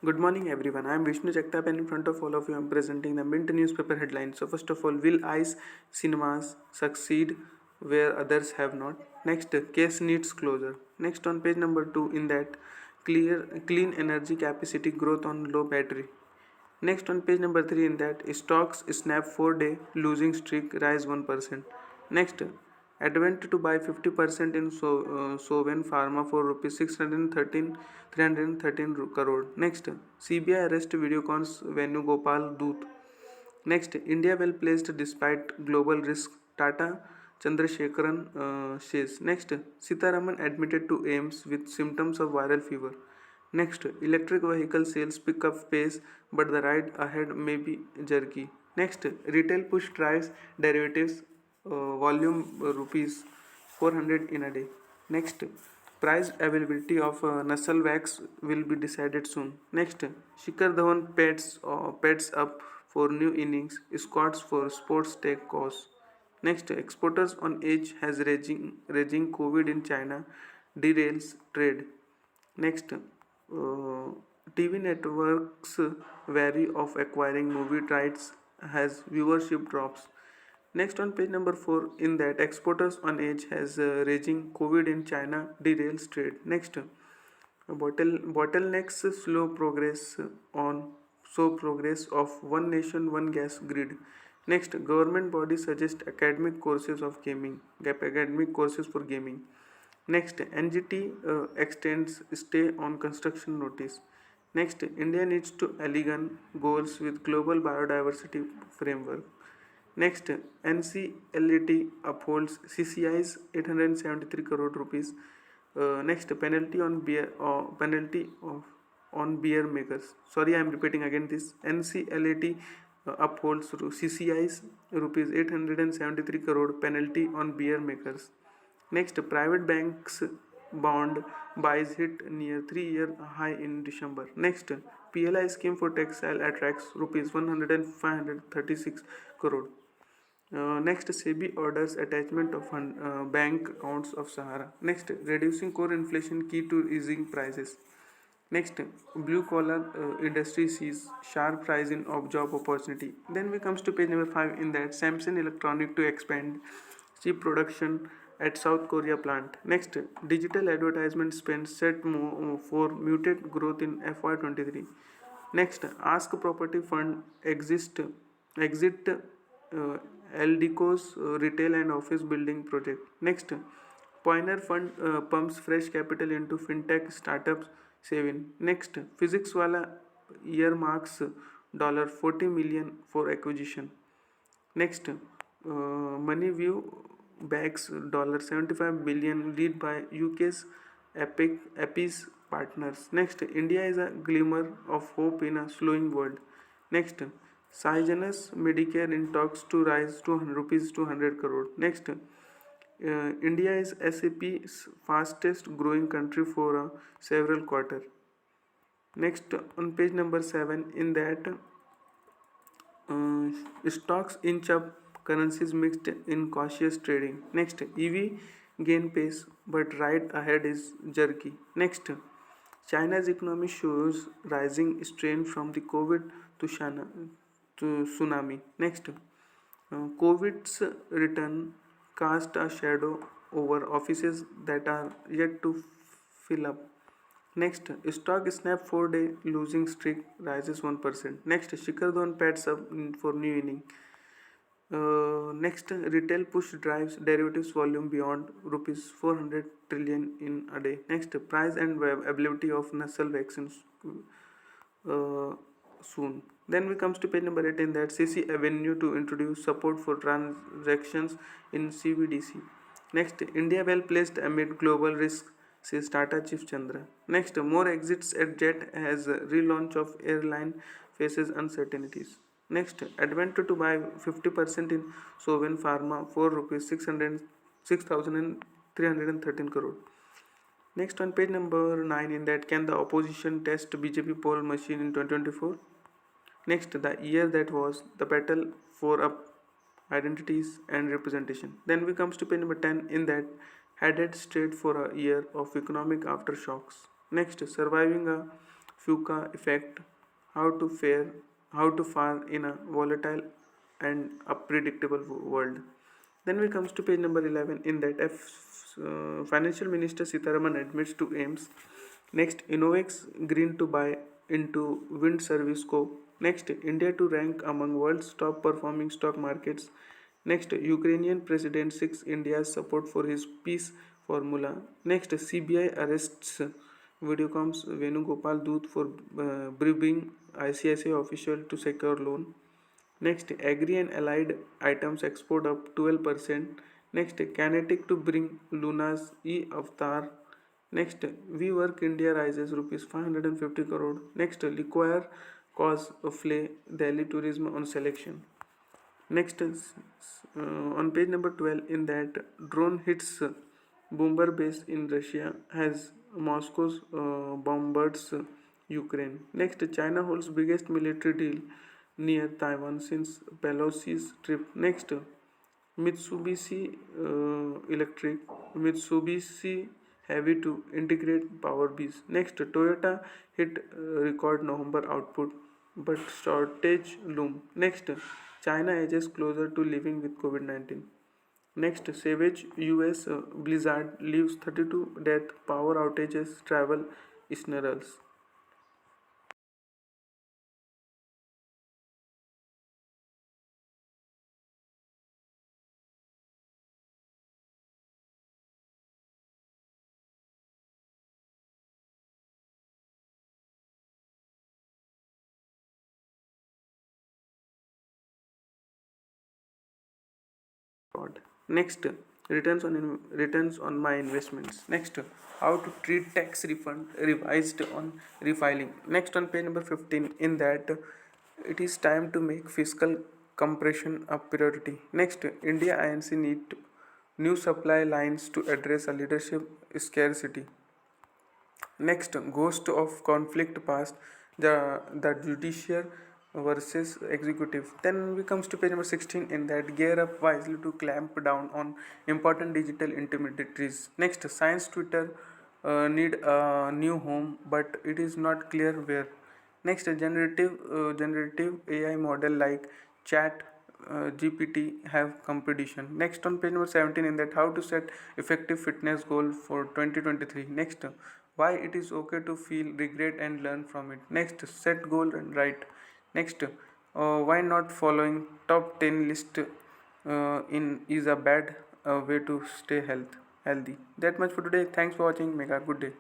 Good morning, everyone. I am Vishnu Jagtap, and in front of all of you, I am presenting the Mint newspaper headlines. So, first of all, will ICE cinemas succeed where others have not? Next, case needs closure. Next, on page number 2, in that clean energy capacity growth on low battery. Next, on page number 3, in that stocks snap 4-day losing streak rise 1%. Next, advent to buy 50% in Soven Pharma for rupees 613 313 crore. Next, CBI arrest Videocon's Venugopal Doot. Next, India well placed despite global risk. Tata Chandrasekaran says. Next, Sitaraman admitted to AIMS with symptoms of viral fever. Next, electric vehicle sales pick up pace, but the ride ahead may be jerky. Next, retail push drives derivatives volume rupees 400 in a day. Next, price availability of Nasal wax will be decided soon. Next, Shikhar Dhawan pets up for new innings, squads for sports tech course. Next, exporters on edge has raging COVID in China derails trade. Next, TV networks vary of acquiring movie rights has viewership drops. Next, on page number 4, in that exporters on edge has raging COVID in China derails trade. Next, bottlenecks slow progress of one nation one gas grid. Next, government body suggest academic courses for gaming. Next, NGT extends stay on construction notice. Next, India needs to align goals with global biodiversity framework. Next, NCLAT upholds CCI's 873 crore rupees. Next, penalty on beer makers. Sorry, I am repeating again this. NCLAT upholds CCI's rupees 873 crore penalty on beer makers. Next, private banks bond buys hit near 3-year high in December. Next, PLI scheme for textile attracts rupees 536 crore. Next, SEBI orders attachment of bank accounts of Sahara. Next, reducing core inflation key to easing prices. Next, blue collar industry sees sharp rise in of job opportunity. Then we comes to page number 5, in that Samsung Electronic to expand chip production at South Korea plant. Next, digital advertisement spend set for muted growth in FY23. Next, Ask Property Fund exit Aldico's retail and office building project. Next, Pioneer Fund pumps fresh capital into fintech startups saving. Next, Physics Wala earmarks $40 million for acquisition. Next, MoneyView backs $75 billion lead by UK's Epis partners. Next, India is a glimmer of hope in a slowing world. Next, Cygenus Medicare in talks to rise to rupees 200 crore. Next, India is SAP's fastest growing country for several quarters. Next, on page number 7, in that stocks inch up, currencies mixed in cautious trading. Next, EV gain pace, but ride ahead is jerky. Next, China's economy shows rising strain from the COVID to tsunami. Next, COVID's return cast a shadow over offices that are yet to fill up. Next, stock snap 4-day losing streak rises 1%. Next, Shikhar Dhawan pads up for new inning. Next, retail push drives derivatives volume beyond rupees 400 trillion in a day. Next, price and availability of nasal vaccines soon. Then we comes to page number 18, that CC Avenue to introduce support for transactions in CBDC. Next, India well placed amid global risk, says Tata Chief Chandra. Next, more exits at Jet as relaunch of airline faces uncertainties. Next, advent to buy 50% in Soven Pharma for rupees 6,313 crore. Next, on page number 9, in that can the opposition test BJP poll machine in 2024? Next, the year that was the battle for up identities and representation. Then we comes to page number 10, in that headed straight for a year of economic aftershocks. Next, surviving a Fuka effect, how to fare in a volatile and unpredictable world. Then we comes to page number 11. In that, Financial Minister Sitaraman admits to aims. Next, Innovex Green to buy into wind service co. Next, India to rank among world's top performing stock markets. Next, Ukrainian president seeks India's support for his peace formula. Next, CBI arrests Videocom's Venugopal Dut for bribing ICICI official to secure loan. Next, agri and allied items export up 12%. Next, Kinetic to bring Luna's e-avatar. Next, We Work India rises rupees 550 crore. Next, Liquire cause flay Delhi tourism on selection. Next, on page number 12, in that drone hits bomber base in Russia has Moscow's bombards Ukraine. Next, China holds biggest military deal near Taiwan since Pelosi's trip. Next, Mitsubishi Electric, Mitsubishi Heavy to integrate Power Bees. Next, Toyota hit record November output, but shortage loom. Next, China edges closer to living with COVID-19. Next, Savage US blizzard leaves 32 death, power outages, travel snarls. Fraud. Next, returns on my investments. Next, how to treat tax refund revised on refiling. Next, on page number 15, in that it is time to make fiscal compression a priority. Next, India INC need new supply lines to address a leadership scarcity. Next, ghost of conflict past, the judiciary versus executive. Then we comes to page number 16, in that gear up wisely to clamp down on important digital intermediaries. Next, science Twitter need a new home, but it is not clear where. Next, generative AI model like Chat GPT have competition. Next, on page number 17, in that how to set effective fitness goal for 2023. Next, why it is okay to feel regret and learn from it. Next, set goal and write. Next, why not following top 10 list in is a bad way to stay healthy. That much for today. Thanks for watching. Make a good day.